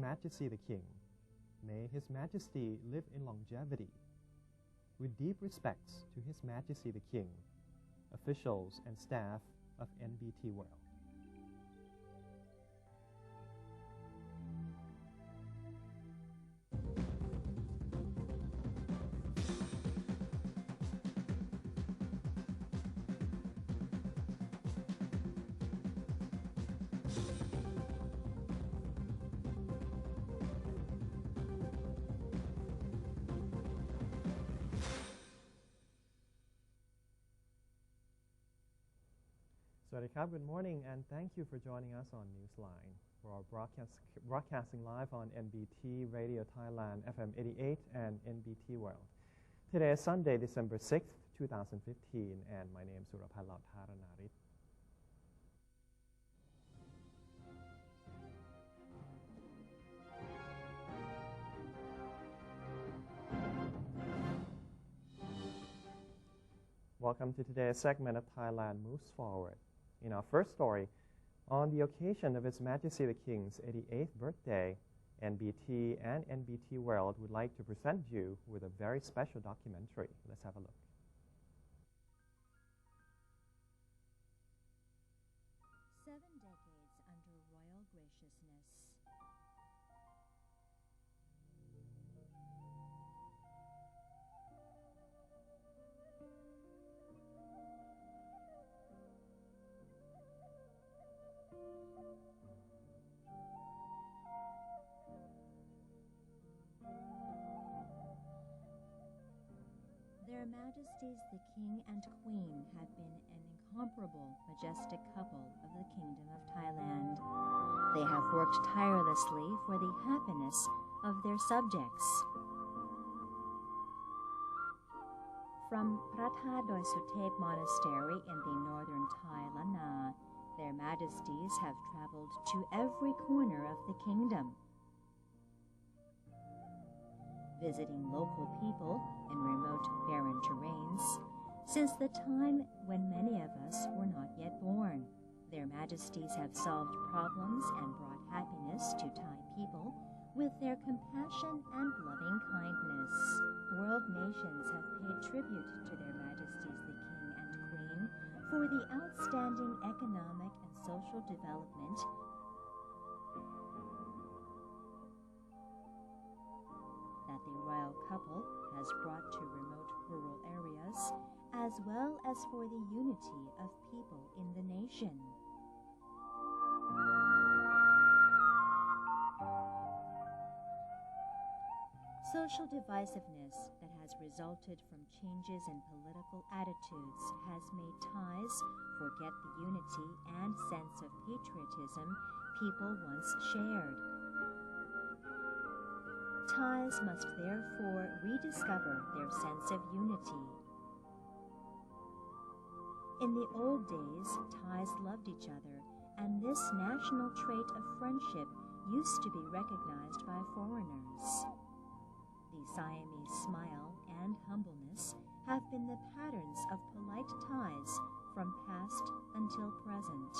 Majesty the King. May His Majesty live in longevity. With deep respects to His Majesty the King, officials and staff of NBT World. Good morning and thank you for joining us on Newsline. We're broadcasting live on NBT Radio Thailand FM 88 and NBT World. Today is Sunday, December 6th, 2015, and my name is Surapat Lautharanarit. Welcome to today's segment of Thailand Moves Forward. In our first story, on the occasion of His Majesty the King's 88th birthday, NBT and NBT World would like to present you with a very special documentary. Let's have a look. Seven decades under royal graciousness. Their Majesties the King and Queen have been an incomparable, majestic couple of the Kingdom of Thailand. They have worked tirelessly for the happiness of their subjects. From Pratha Doi Suthep Monastery in the northern Thai Lanna, their Majesties have traveled to every corner of the kingdom, visiting local people in remote barren terrains since the time when many of us were not yet born. Their Majesties have solved problems and brought happiness to Thai people with their compassion and loving kindness. World nations have paid tribute to their Majesties the King and Queen for the outstanding economic and social development that the royal couple has brought to remote rural areas, as well as for the unity of people in the nation. Social divisiveness that has resulted from changes in political attitudes has made Thais forget the unity and sense of patriotism people once shared. Thais must therefore rediscover their sense of unity. In the old days, Thais loved each other, and this national trait of friendship used to be recognized by foreigners. The Siamese smile and humbleness have been the patterns of polite Thais from past until present.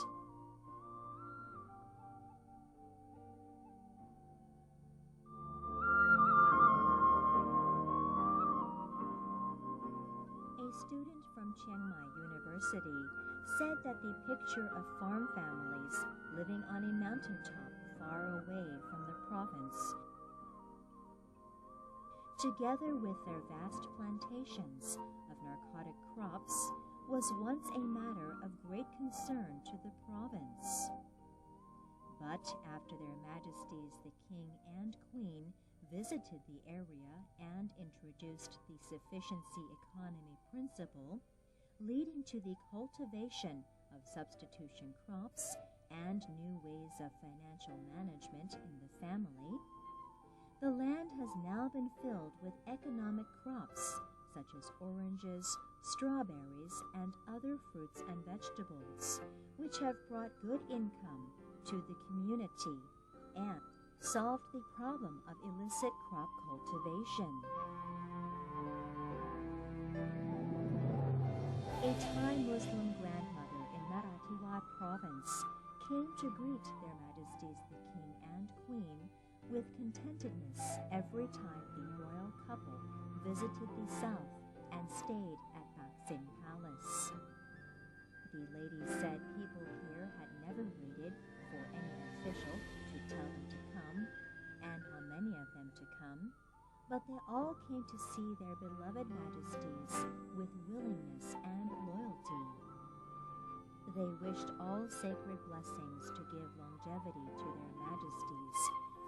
A student from Chiang Mai University said that the picture of farm families living on a mountaintop far away from the province, together with their vast plantations of narcotic crops, was once a matter of great concern to the province. But after their Majesties the King and Queen visited the area and introduced the sufficiency economy principle, leading to the cultivation of substitution crops and new ways of financial management in the family, the land has now been filled with economic crops such as oranges, strawberries, and other fruits and vegetables, which have brought good income to the community and solved the problem of illicit crop cultivation. A Thai Muslim grandmother in Narathiwat province came to greet their Majesties the King and Queen with contentedness every time the royal couple visited the south and stayed at Taksin Palace. The lady said people here had never waited for any official to tell them to come and how many of them to come, but they all came to see their beloved majesties with willingness and loyalty. They wished all sacred blessings to give longevity to their majesties,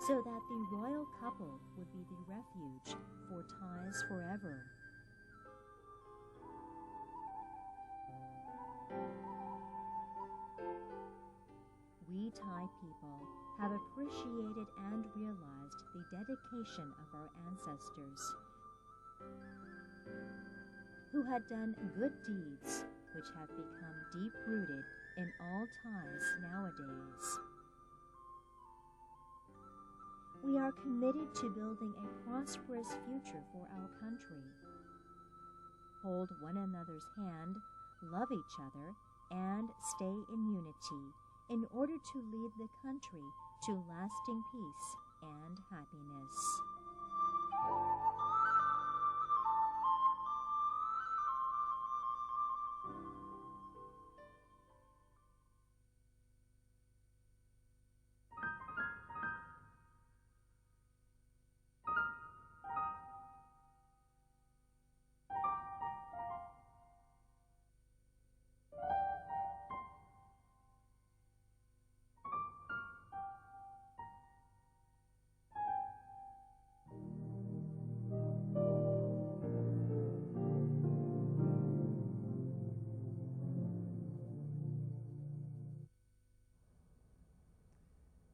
so that the royal couple would be the refuge for ties forever. We Thai people have appreciated and realized the dedication of our ancestors, who had done good deeds which have become deep-rooted in all ties nowadays. We are committed to building a prosperous future for our country. Hold one another's hand, love each other, and stay in unity in order to lead the country to lasting peace and happiness.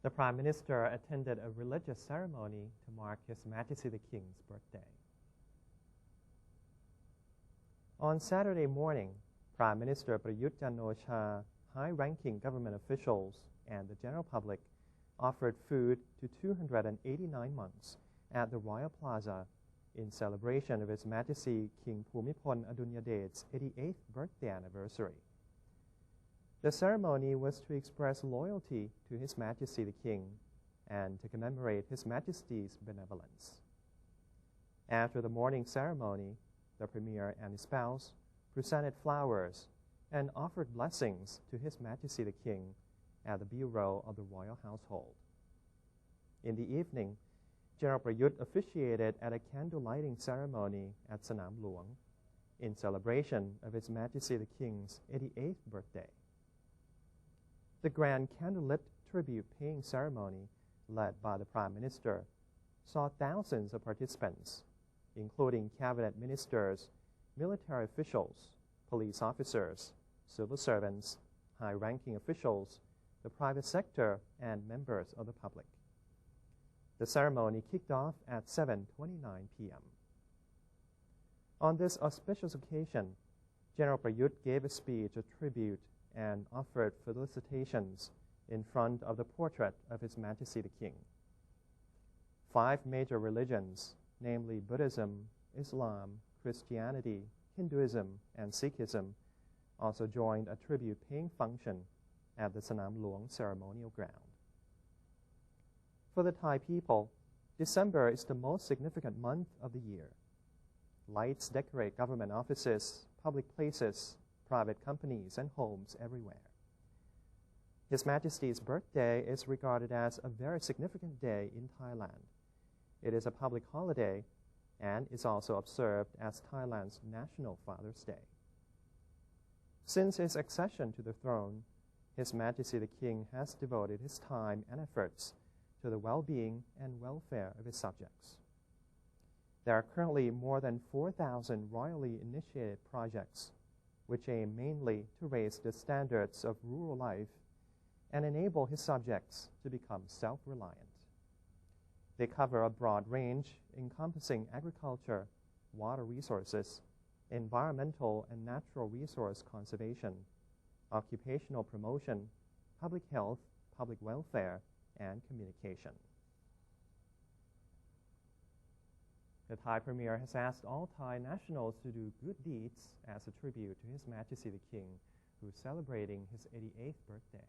The Prime Minister attended a religious ceremony to mark His Majesty the King's birthday. On Saturday morning, Prime Minister Prayut Chan-o-cha, high-ranking government officials, and the general public offered food to 289 monks at the Royal Plaza in celebration of His Majesty King Bhumibol Adulyadej's 88th birthday anniversary. The ceremony was to express loyalty to His Majesty the King and to commemorate His Majesty's benevolence. After the morning ceremony, the Premier and his spouse presented flowers and offered blessings to His Majesty the King at the Bureau of the Royal Household. In the evening, General Prayut officiated at a candle lighting ceremony at Sanam Luang in celebration of His Majesty the King's 88th birthday. The grand candlelit tribute-paying ceremony, led by the Prime Minister, saw thousands of participants, including cabinet ministers, military officials, police officers, civil servants, high-ranking officials, the private sector, and members of the public. The ceremony kicked off at 7:29 p.m. On this auspicious occasion, General Prayut gave a speech of tribute and offered felicitations in front of the portrait of His Majesty the King. 5 major religions, namely Buddhism, Islam, Christianity, Hinduism, and Sikhism, also joined a tribute-paying function at the Sanam Luang ceremonial ground. For the Thai people, December is the most significant month of the year. Lights decorate government offices, public places, private companies, and homes everywhere. His Majesty's birthday is regarded as a very significant day in Thailand. It is a public holiday and is also observed as Thailand's National Father's Day. Since his accession to the throne, His Majesty the King has devoted his time and efforts to the well-being and welfare of his subjects. There are currently more than 4,000 royally initiated projects which aim mainly to raise the standards of rural life and enable his subjects to become self-reliant. They cover a broad range encompassing agriculture, water resources, environmental and natural resource conservation, occupational promotion, public health, public welfare, and communication. The Thai Premier has asked all Thai nationals to do good deeds as a tribute to His Majesty the King, who is celebrating his 88th birthday.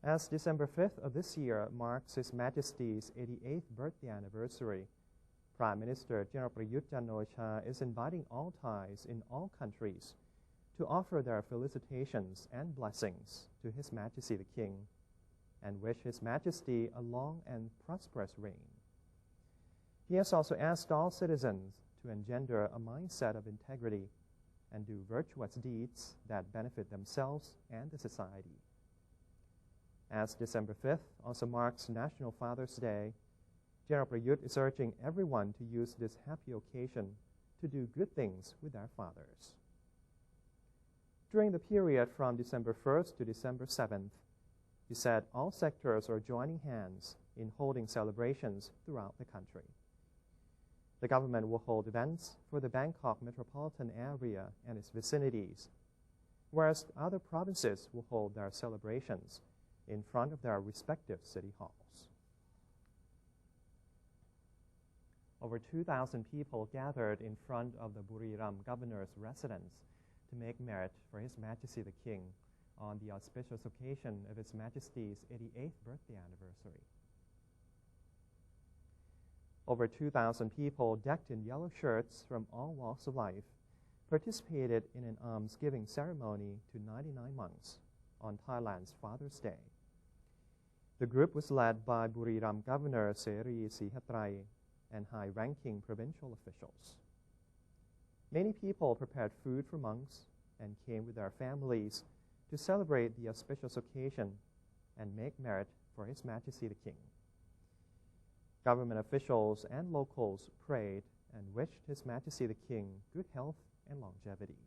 As December 5th of this year marks His Majesty's 88th birthday anniversary, Prime Minister General Prayut Chan-o-cha is inviting all Thais in all countries to offer their felicitations and blessings to His Majesty the King and wish His Majesty a long and prosperous reign. He has also asked all citizens to engender a mindset of integrity and do virtuous deeds that benefit themselves and the society. As December 5th also marks National Father's Day, General Prayut is urging everyone to use this happy occasion to do good things with their fathers. During the period from December 1st to December 7th, he said all sectors are joining hands in holding celebrations throughout the country. The government will hold events for the Bangkok metropolitan area and its vicinities, whereas other provinces will hold their celebrations in front of their respective city halls. Over 2,000 people gathered in front of the Buriram governor's residence to make merit for His Majesty the King on the auspicious occasion of His Majesty's 88th birthday anniversary. Over 2,000 people decked in yellow shirts from all walks of life participated in an almsgiving ceremony to 99 monks on Thailand's Father's Day. The group was led by Buriram Governor Seri Sihatrai and high-ranking provincial officials. Many people prepared food for monks and came with their families to celebrate the auspicious occasion and make merit for His Majesty the King. Government officials and locals prayed and wished His Majesty the King good health and longevity.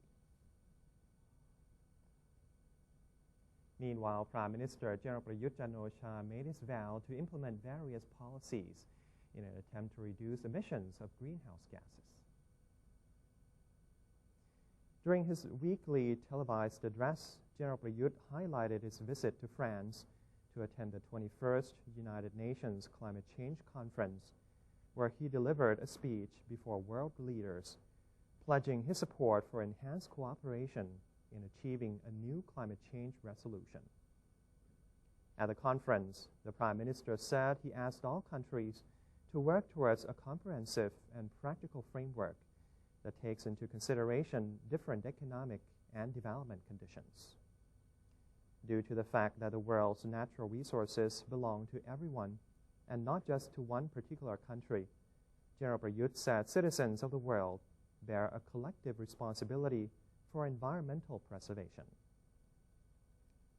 Meanwhile, Prime Minister General Prayut Chan-o-cha made his vow to implement various policies in an attempt to reduce emissions of greenhouse gases. During his weekly televised address, General Prayut highlighted his visit to France to attend the 21st United Nations Climate Change Conference, where he delivered a speech before world leaders, pledging his support for enhanced cooperation in achieving a new climate change resolution. At the conference, the Prime Minister said he asked all countries to work towards a comprehensive and practical framework that takes into consideration different economic and development conditions. Due to the fact that the world's natural resources belong to everyone and not just to one particular country, General Prayut said citizens of the world bear a collective responsibility for environmental preservation.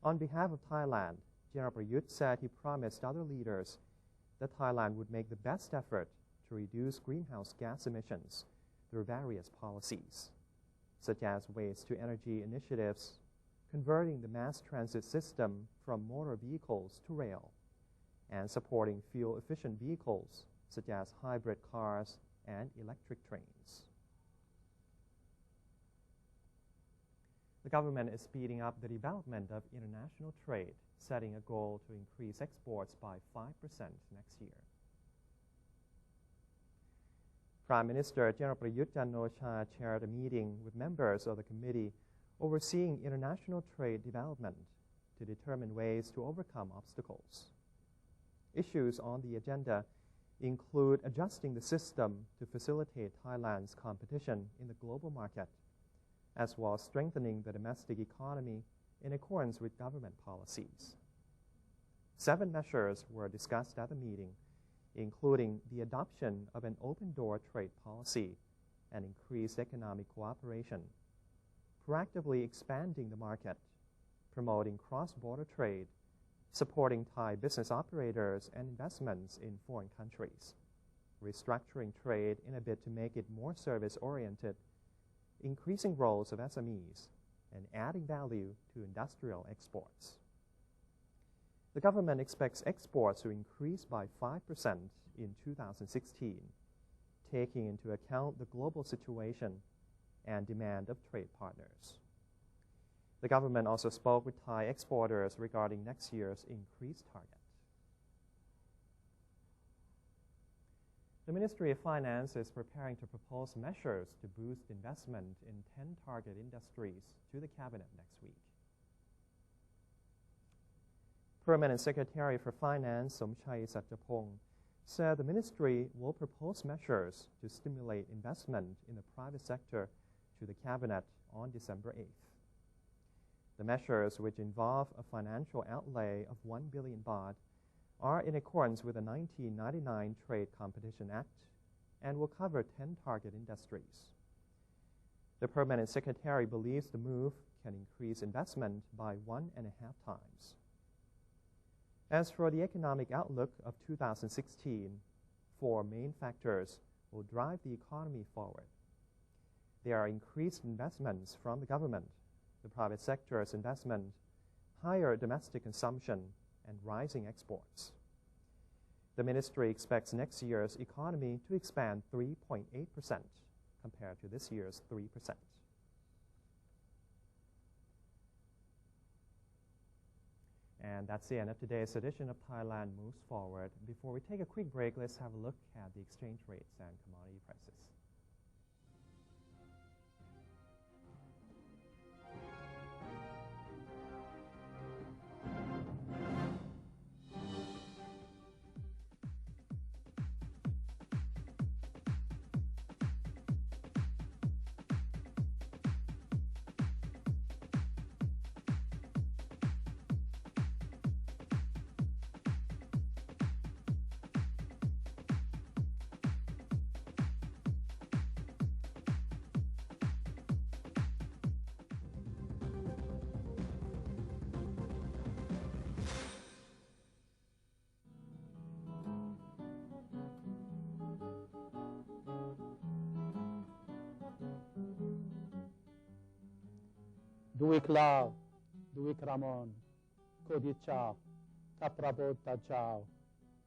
On behalf of Thailand, General Prayut said he promised other leaders that Thailand would make the best effort to reduce greenhouse gas emissions through various policies, such as waste-to-energy initiatives, converting the mass transit system from motor vehicles to rail, and supporting fuel-efficient vehicles, such as hybrid cars and electric trains. The government is speeding up the development of international trade, setting a goal to increase exports by 5% next year. Prime Minister General Prayut Chan-o-cha chaired a meeting with members of the committee overseeing international trade development to determine ways to overcome obstacles. Issues on the agenda include adjusting the system to facilitate Thailand's competition in the global market, as well as strengthening the domestic economy in accordance with government policies. 7 measures were discussed at the meeting, including the adoption of an open-door trade policy and increased economic cooperation, proactively expanding the market, promoting cross-border trade, supporting Thai business operators and investments in foreign countries, restructuring trade in a bid to make it more service-oriented, increasing roles of SMEs, and adding value to industrial exports. The government expects exports to increase by 5% in 2016, taking into account the global situation and demand of trade partners. The government also spoke with Thai exporters regarding next year's increased target. The Ministry of Finance is preparing to propose measures to boost investment in 10 target industries to the Cabinet next week. Permanent Secretary for Finance Somchai Satchapong said the ministry will propose measures to stimulate investment in the private sector to the Cabinet on December 8th. The measures, which involve a financial outlay of 1 billion baht, are in accordance with the 1999 Trade Competition Act and will cover 10 target industries. The Permanent Secretary believes the move can increase investment by 1.5 times. As for the economic outlook of 2016, 4 main factors will drive the economy forward. There are increased investments from the government, the private sector's investment, higher domestic consumption, and rising exports. The ministry expects next year's economy to expand 3.8% compared to this year's 3%. And that's the end of today's edition of Thailand Moves Forward. Before we take a quick break, let's have a look at the exchange rates and commodity prices. Duik Lao, Duik Ramon, Kodit Chow, Kaprabot Chow,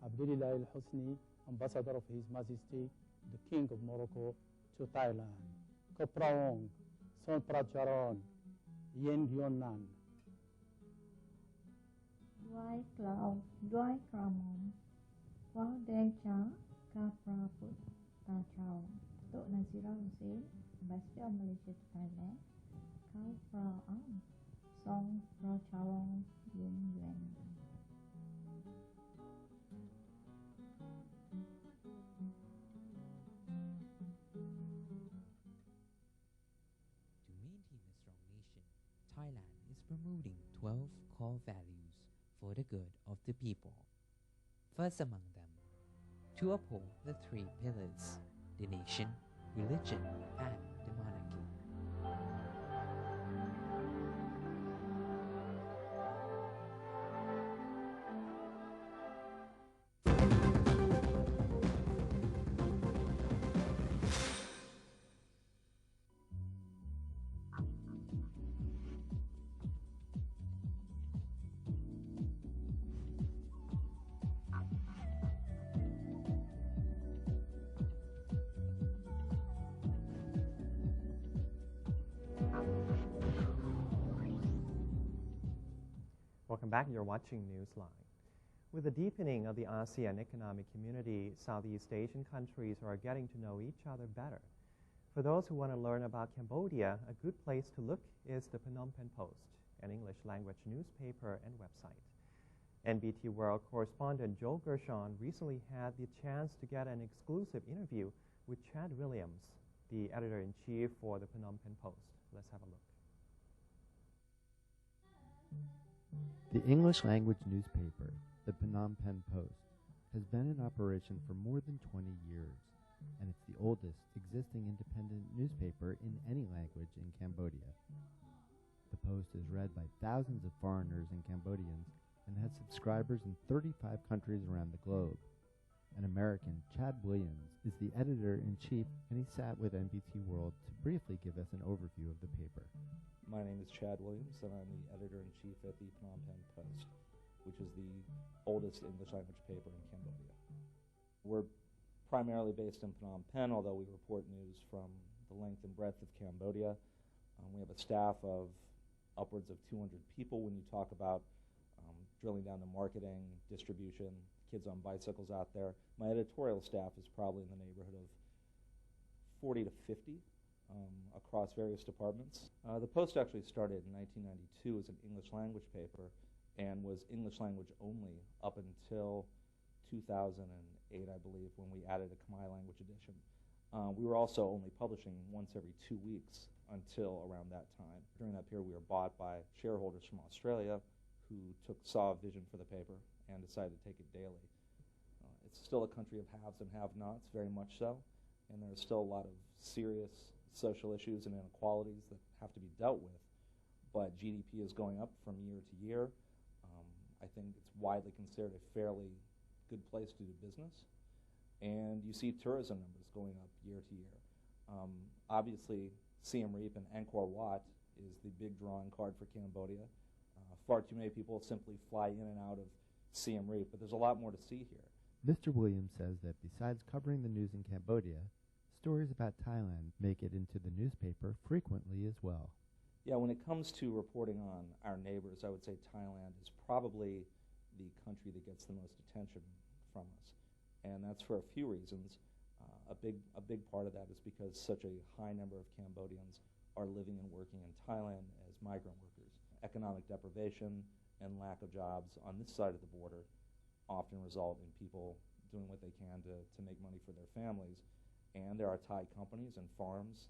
Abdullah Al Husni, Ambassador of His Majesty, the King of Morocco, to Thailand. Kopraong, Son Pracharon, Yen Gyonan. Duik Lao, Duik Ramon, Wang Deng Cha, Kaprabot Chow, Tok Nazira Hussein, Ambassador of Malaysia to Thailand. Khao Praong, Song Pracharon, Yen Yuan. To maintain a strong nation, Thailand is promoting 12 core values for the good of the people. First among them, to uphold the 3 pillars: the nation, religion, and the monarchy. Welcome back. You're watching Newsline. With the deepening of the ASEAN economic community, Southeast Asian countries are getting to know each other better. For those who want to learn about Cambodia, a good place to look is the Phnom Penh Post, an English language newspaper and website. NBT World correspondent Joel Gershon recently had the chance to get an exclusive interview with Chad Williams, the editor-in-chief for the Phnom Penh Post. Let's have a look. The English-language newspaper, the Phnom Penh Post, has been in operation for more than 20 years, and it's the oldest existing independent newspaper in any language in Cambodia. The Post is read by thousands of foreigners and Cambodians and has subscribers in 35 countries around the globe. An American, Chad Williams, is the editor-in-chief, and he sat with NBT World to briefly give us an overview of the paper. My name is Chad Williams, and I'm the editor-in-chief at the Phnom Penh Post, which is the oldest English-language paper in Cambodia. We're primarily based in Phnom Penh, although we report news from the length and breadth of Cambodia. We have a staff of upwards of 200 people when you talk about drilling down to marketing, distribution, kids on bicycles out there. My editorial staff is probably in the neighborhood of 40 to 50. Across various departments. The Post actually started in 1992 as an English language paper, and was English language only up until 2008, I believe, when we added a Khmer language edition. We were also only publishing once every 2 weeks until around that time. During that period, we were bought by shareholders from Australia who saw a vision for the paper and decided to take it daily. It's still a country of haves and have-nots, very much so, and there's still a lot of serious social issues and inequalities that have to be dealt with. But GDP is going up from year to year. I think it's widely considered a fairly good place to do business. And you see tourism numbers going up year to year. Obviously, Siem Reap and Angkor Wat is the big drawing card for Cambodia. Far too many people simply fly in and out of Siem Reap, but there's a lot more to see here. Mr. Williams says that besides covering the news in Cambodia, stories about Thailand make it into the newspaper frequently as well. Yeah, when it comes to reporting on our neighbors, I would say Thailand is probably the country that gets the most attention from us. And that's for a few reasons. A big part of that is because such a high number of Cambodians are living and working in Thailand as migrant workers. Economic deprivation and lack of jobs on this side of the border often result in people doing what they can to make money for their families. And there are Thai companies and farms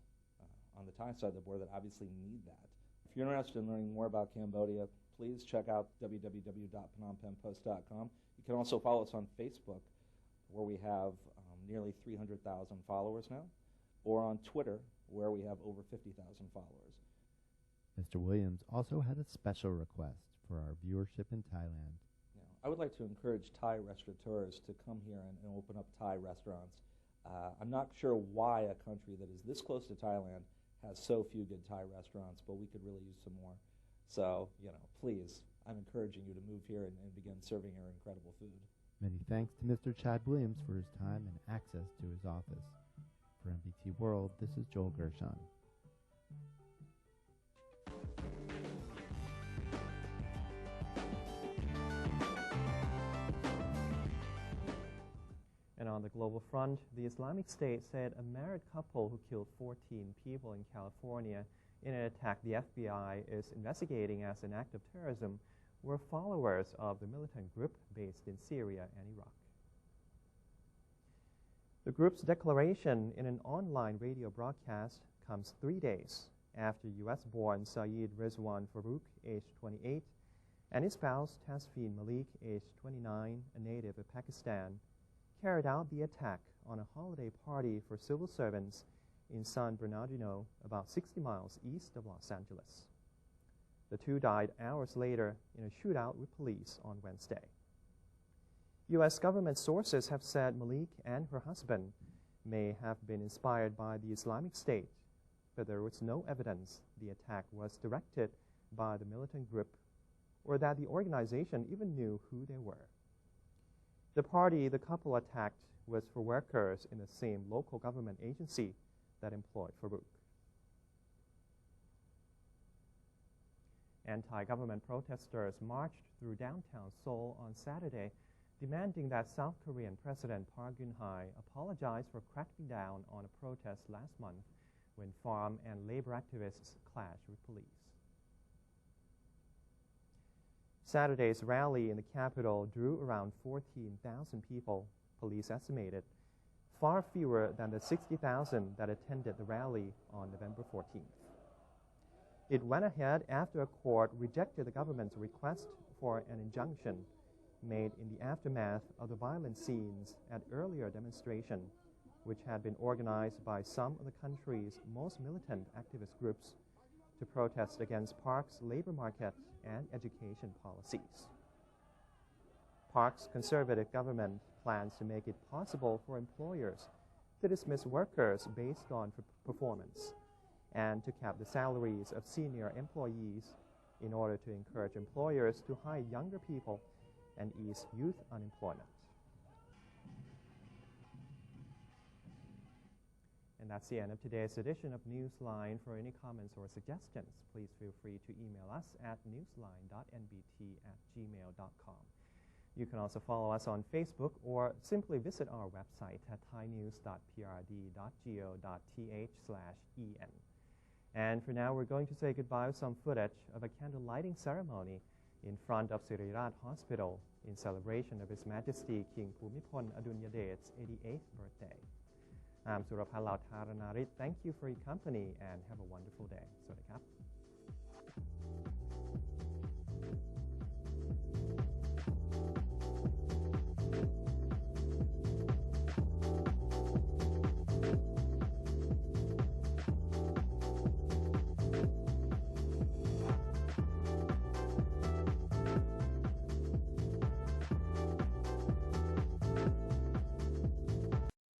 on the Thai side of the border that obviously need that. If you're interested in learning more about Cambodia, please check out www.phnompenhpost.com. You can also follow us on Facebook, where we have nearly 300,000 followers now, or on Twitter, where we have over 50,000 followers. Mr. Williams also had a special request for our viewership in Thailand. I would like to encourage Thai restaurateurs to come here and open up Thai restaurants. I'm not sure why a country that is this close to Thailand has so few good Thai restaurants, but we could really use some more. So, please, I'm encouraging you to move here and begin serving our incredible food. Many thanks to Mr. Chad Williams for his time and access to his office. For MBT World, this is Joel Gershon. And on the global front, the Islamic State said a married couple who killed 14 people in California in an attack the FBI is investigating as an act of terrorism were followers of the militant group based in Syria and Iraq. The group's declaration in an online radio broadcast comes 3 days after U.S.-born Saeed Rizwan Farouk, aged 28, and his spouse Tasfeen Malik, aged 29, a native of Pakistan, carried out the attack on a holiday party for civil servants in San Bernardino, about 60 miles east of Los Angeles. The two died hours later in a shootout with police on Wednesday. U.S. government sources have said Malik and her husband may have been inspired by the Islamic State, but there was no evidence the attack was directed by the militant group or that the organization even knew who they were. The party the couple attacked was for workers in the same local government agency that employed Farouk. Anti-government protesters marched through downtown Seoul on Saturday, demanding that South Korean President Park Geun-hye apologize for cracking down on a protest last month when farm and labor activists clashed with police. Saturday's rally in the capital drew around 14,000 people, police estimated, far fewer than the 60,000 that attended the rally on November 14th. It went ahead after a court rejected the government's request for an injunction made in the aftermath of the violent scenes at earlier demonstration, which had been organized by some of the country's most militant activist groups to protest against Park's labor market and education policies. Park's conservative government plans to make it possible for employers to dismiss workers based on performance and to cap the salaries of senior employees in order to encourage employers to hire younger people and ease youth unemployment. And that's the end of today's edition of Newsline. For any comments or suggestions, please feel free to email us at newsline.nbt@gmail.com. You can also follow us on Facebook or simply visit our website at thainews.prd.go.th/en. And for now, we're going to say goodbye with some footage of a candle lighting ceremony in front of Sirirat Hospital in celebration of His Majesty King Bhumibol Adulyadej's 88th birthday. I'm Surapal Lautharanarit. Thank you for your company and have a wonderful day. สวัสดีครับ